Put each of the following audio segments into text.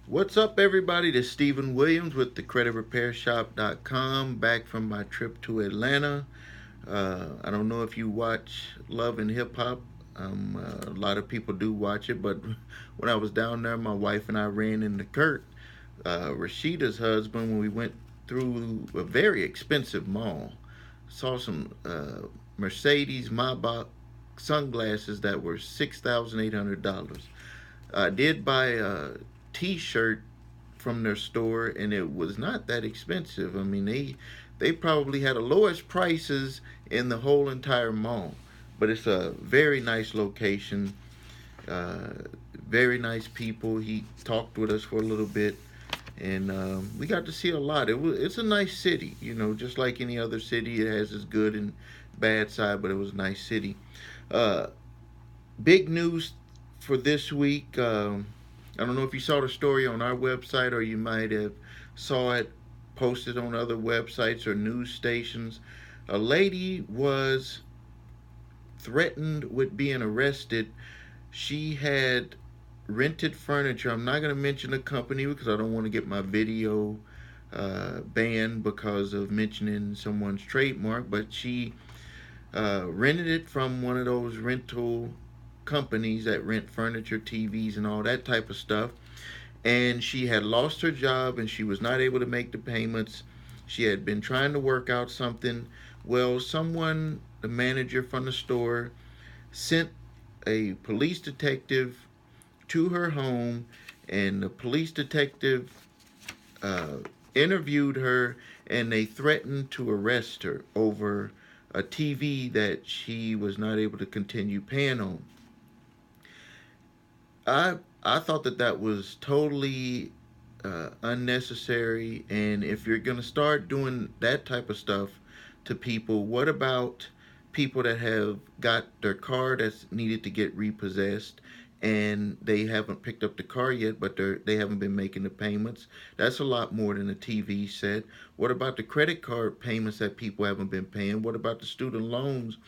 What's up, everybody? This is Stephen Williams with the CreditRepairShop.com, back from my trip to Atlanta. I don't know if you watch Love and Hip Hop. A lot of people do watch it, but when I was down there, my wife and I ran into Kurt, Rashida's husband, when we went through a very expensive mall. Saw some Mercedes Maybach sunglasses that were $6,800. I did buy a T-shirt from their store, and it was not that expensive. I mean, they probably had the lowest prices in the whole entire mall. But it's a very nice location, uh, very nice people. He talked with us for a little bit, and we got to see a lot. It's a nice city, just like any other city. It has its good and bad side, but it was a nice city. Uh, Big news for this week. I don't know if you saw the story on our website, or you might have saw it posted on other websites or news stations. A lady was threatened with being arrested. She had rented furniture. I'm not going to mention the company because I don't want to get my video banned because of mentioning someone's trademark, but she rented it from one of those rental companies that rent furniture, TVs, and all that type of stuff. And she had lost her job and she was not able to make the payments. She had been trying to work out something. Well, someone, the manager from the store, sent a police detective to her home, and the police detective uh, interviewed her, and they threatened to arrest her over a TV that she was not able to continue paying on. I thought that was totally unnecessary. And if you're gonna start doing that type of stuff to people, what about people that have got their car that's needed to get repossessed, and they haven't picked up the car yet, but they haven't been making the payments? That's a lot more than a TV set. What about the credit card payments that people haven't been paying? What about the student loans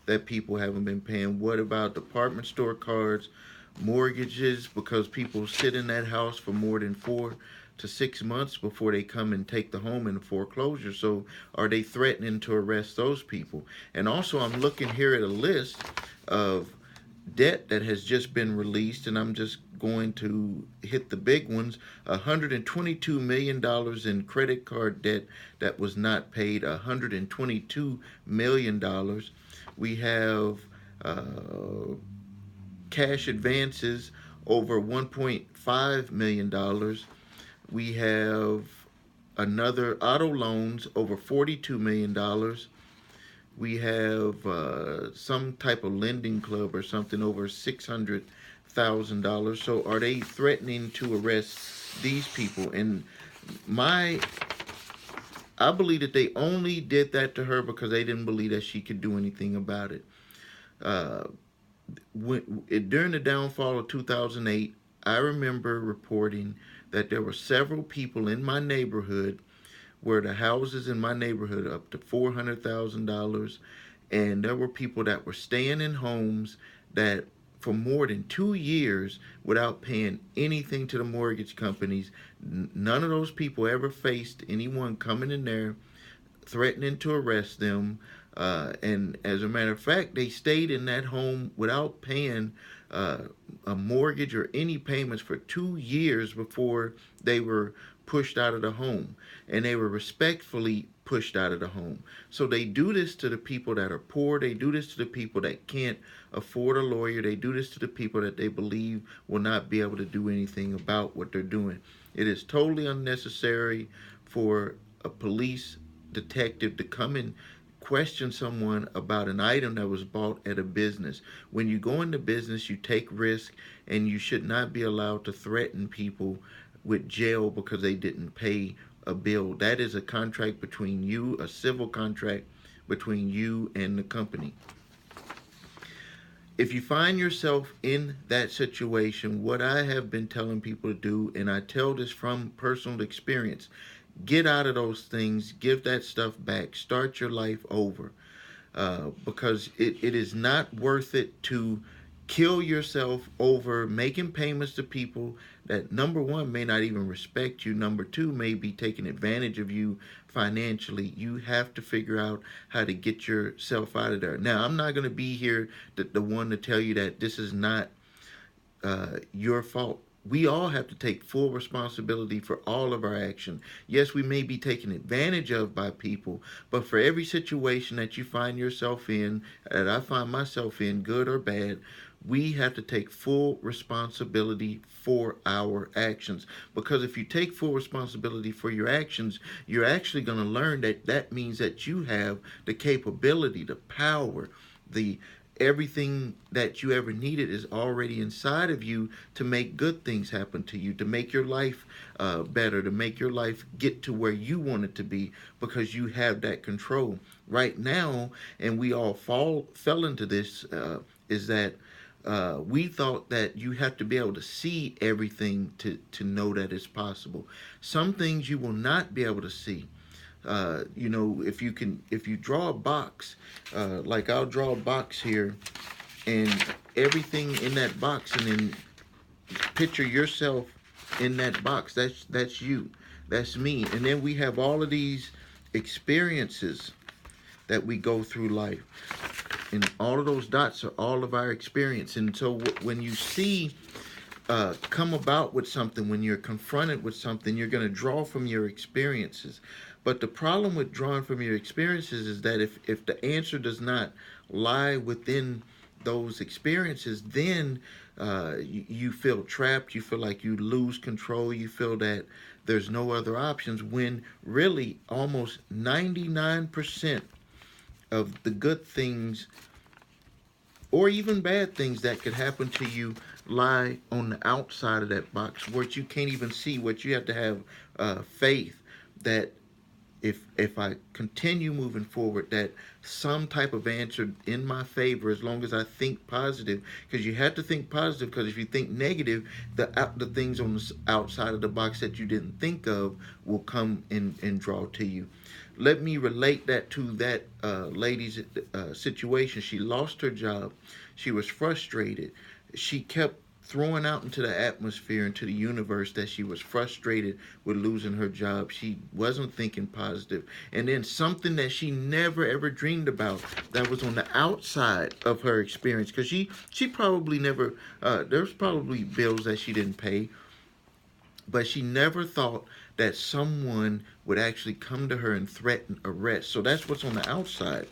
that people haven't been paying? What about department store cards, mortgages, because people sit in that house for more than 4 to 6 months before they come and take the home in foreclosure? So are they threatening to arrest those people? And also, I'm looking here at a list of debt that has just been released, and I'm just going to hit the big ones. $122 million in credit card debt that was not paid. $122 million. We have cash advances over $1.5 million. We have another auto loans over $42 million. We have some type of lending club or something over $600,000. So are they threatening to arrest these people? And my I believe that they only did that to her because they didn't believe that she could do anything about it. Uh, During the downfall of 2008, I remember reporting that there were several people in my neighborhood where the houses in my neighborhood up to $400,000, and there were people that were staying in homes that for more than 2 years without paying anything to the mortgage companies. None of those people ever faced anyone coming in there threatening to arrest them. And as a matter of fact, they stayed in that home without paying uh, a mortgage or any payments for 2 years before they were pushed out of the home. And they were respectfully pushed out of the home. So they do this to the people that are poor. They do this to the people that can't afford a lawyer. They do this to the people that they believe will not be able to do anything about what they're doing. It is totally unnecessary for a police detective to come and question someone about an item that was bought at a business. When you go into business, you take risk, and you should not be allowed to threaten people with jail because they didn't pay a bill. That is a contract between you, a civil contract between you and the company. If you find yourself in that situation, what I have been telling people to do, and I tell this from personal experience, get out of those things, give that stuff back, start your life over, because it is not worth it to kill yourself over making payments to people that, number one, may not even respect you, number two, may be taking advantage of you financially. You have to figure out how to get yourself out of there. Now, I'm not going to be here the one to tell you that this is not your fault. We all have to take full responsibility for all of our action. Yes, we may be taken advantage of by people, but for every situation that you find yourself in, that I find myself in, good or bad, we have to take full responsibility for our actions. Because if you take full responsibility for your actions, you're actually going to learn that that means that you have the capability, the power, the everything that you ever needed is already inside of you to make good things happen to you, to make your life better, to make your life get to where you want it to be, because you have that control right now. And we all fell into this, is that we thought that you have to be able to see everything to know that it's possible. Some things you will not be able to see. If you draw a box, like I'll draw a box here, and everything in that box, and then picture yourself in that box. That's you, that's me, and then we have all of these experiences that we go through life, and all of those dots are all of our experience. And so when you see come about with something, when you're confronted with something, you're going to draw from your experiences. But the problem with drawing from your experiences is that if the answer does not lie within those experiences, then you feel trapped. You feel like you lose control. You feel that there's no other options, when really almost 99% of the good things or even bad things that could happen to you lie on the outside of that box, what you can't even see. What you have to have faith that if I continue moving forward, that some type of answer in my favor, as long as I think positive. Because you have to think positive, because if you think negative, the things on the outside of the box that you didn't think of will come and draw to you. Let me relate that to that lady's situation. She lost her job. She was frustrated. She kept throwing out into the atmosphere, into the universe, that she was frustrated with losing her job. She wasn't thinking positive. And then something that she never ever dreamed about, that was on the outside of her experience, because she probably never, there's probably bills that she didn't pay, but she never thought that someone would actually come to her and threaten arrest. So that's what's on the outside.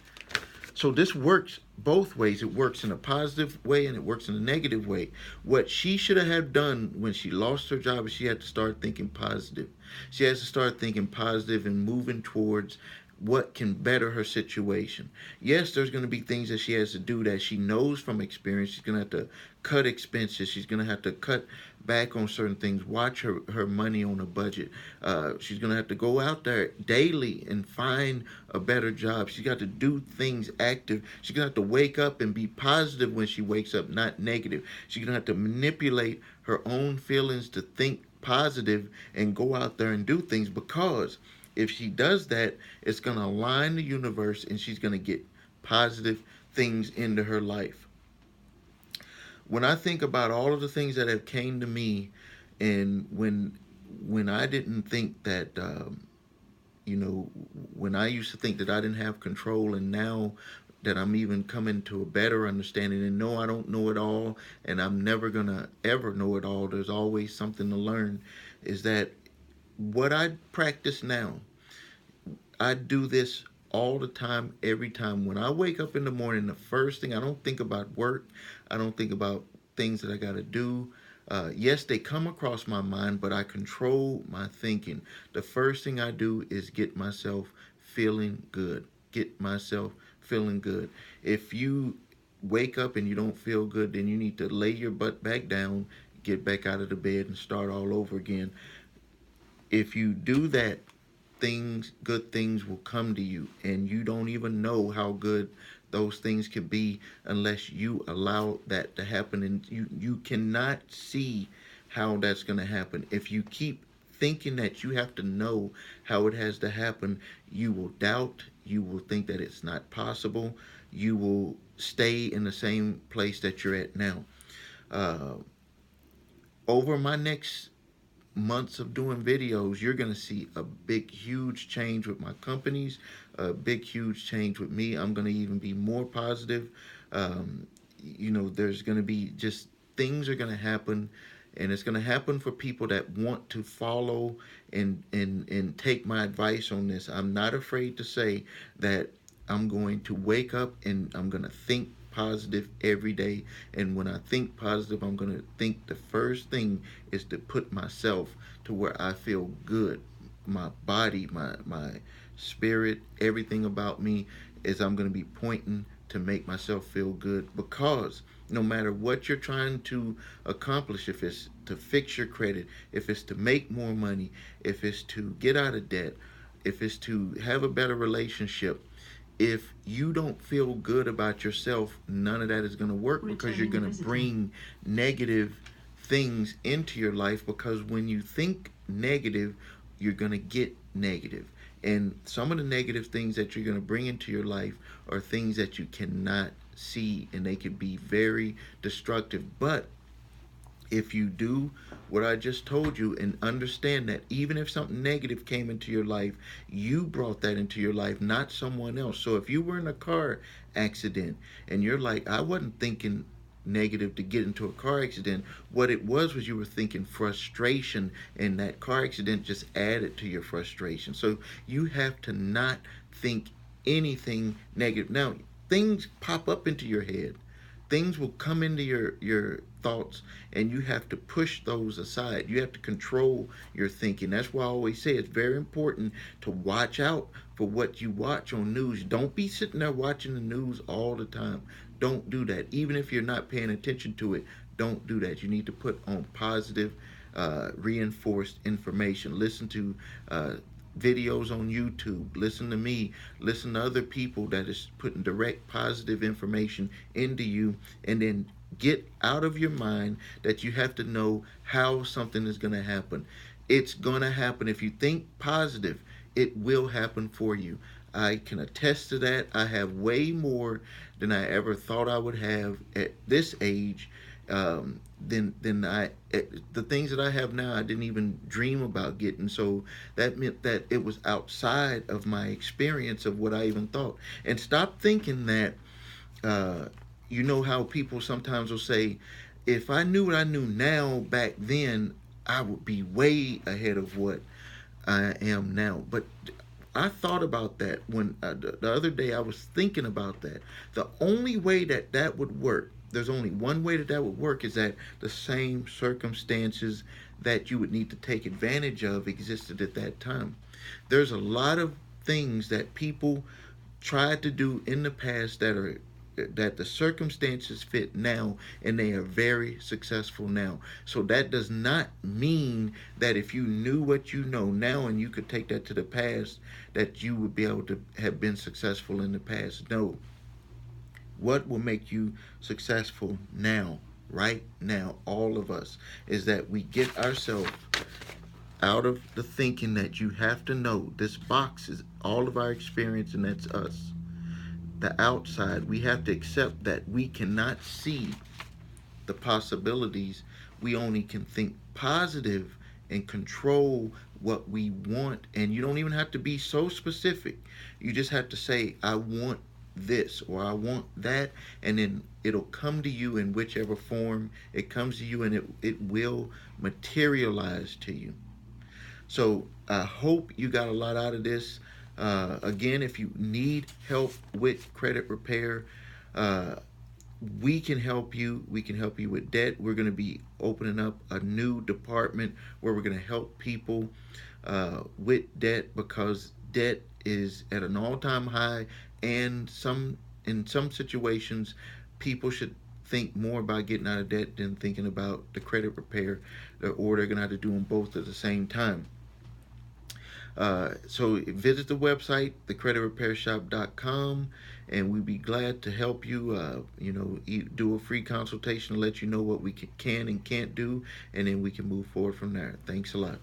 So this works both ways. It works in a positive way and it works in a negative way. What she should have done when she lost her job is she had to start thinking positive. She has to start thinking positive and moving towards what can better her situation. Yes, there's going to be things that she has to do that she knows from experience. She's going to have to cut expenses. She's going to have to cut back on certain things, watch her money on a budget. She's going to have to go out there daily and find a better job. She's got to do things active. She's going to have to wake up and be positive when she wakes up, not negative. She's going to have to manipulate her own feelings to think positive and go out there and do things, because if she does that, it's going to align the universe and she's going to get positive things into her life. When I think about all of the things that have came to me, and when I didn't think that, when I used to think that I didn't have control, and now that I'm even coming to a better understanding, and no, I don't know it all, and I'm never going to ever know it all. There's always something to learn. Is that what I practice now? I do this all the time, every time. When I wake up in the morning, the first thing, I don't think about work. I don't think about things that I got to do. Yes, they come across my mind, but I control my thinking. The first thing I do is get myself feeling good. Get myself feeling good. If you wake up and you don't feel good, then you need to lay your butt back down, get back out of the bed, and start all over again. If you do that, good things will come to you, and you don't even know how good those things can be unless you allow that to happen. And you cannot see how that's going to happen. If you keep thinking that you have to know how it has to happen, you will doubt. You will think that it's not possible. you will stay in the same place that you're at now. Uh, Over my next months of doing videos, you're going to see a big, huge change with my companies, a big, huge change with me. I'm going to even be more positive. There's going to be just things are going to happen, and it's going to happen for people that want to follow and take my advice on this. I'm not afraid to say that I'm going to wake up and I'm going to think positive every day. And when I think positive, I'm going to think the first thing is to put myself to where I feel good. My body, my spirit, everything about me is I'm going to be pointing to make myself feel good, because no matter what you're trying to accomplish, if it's to fix your credit, if it's to make more money, if it's to get out of debt, if it's to have a better relationship, if you don't feel good about yourself, none of that is going to work, because you're going to bring negative things into your life, because when you think negative, you're going to get negative. And some of the negative things that you're going to bring into your life are things that you cannot see, and they can be very destructive. But if you do what I just told you and understand that even if something negative came into your life, you brought that into your life, not someone else. So if you were in a car accident and you're like, I wasn't thinking negative to get into a car accident, what it was you were thinking frustration, and that car accident just added to your frustration. So you have to not think anything negative. Now, things pop up into your head, things will come into your thoughts, and you have to push those aside. You have to control your thinking. That's why I always say it's very important to watch out for what you watch on news. Don't be sitting there watching the news all the time. Don't do that. Even if you're not paying attention to it, don't do that. You need to put on positive, reinforced information. Listen to videos on YouTube. Listen to me. Listen to other people that is putting direct positive information into you, and then get out of your mind that you have to know how something is going to happen. It's going to happen. If you think positive, it will happen for you. I can attest to that. I have way more than I ever thought I would have at this age. Than the things that I have now, I didn't even dream about getting. So that meant that it was outside of my experience of what I even thought. And stop thinking that, uh, you know how people sometimes will say, if I knew what I knew now back then, I would be way ahead of what I am now. But I thought about that when the other day I was thinking about that. The only way that that would work, there's only one way that that would work, is that the same circumstances that you would need to take advantage of existed at that time. There's a lot of things that people tried to do in the past that the circumstances fit now, and they are very successful now. So that does not mean that if you knew what you know now and you could take that to the past, that you would be able to have been successful in the past. No. What will make you successful now, right now, all of us, is that we get ourselves out of the thinking that you have to know this box is all of our experience and that's us. The outside, we have to accept that we cannot see the possibilities. We only can think positive and control what we want. And you don't even have to be so specific. You just have to say, I want this or I want that, and then it'll come to you in whichever form it comes to you, and it will materialize to you. So I hope you got a lot out of this. Again, if you need help with credit repair, uh, we can help you. We can help you with debt. We're going to be opening up a new department where we're going to help people with debt, because debt is at an all-time high, and in some situations, people should think more about getting out of debt than thinking about the credit repair, or they're going to have to do them both at the same time. So visit the website, thecreditrepairshop.com, and we'd be glad to help you. Do a free consultation to let you know what we can and can't do, and then we can move forward from there. Thanks a lot.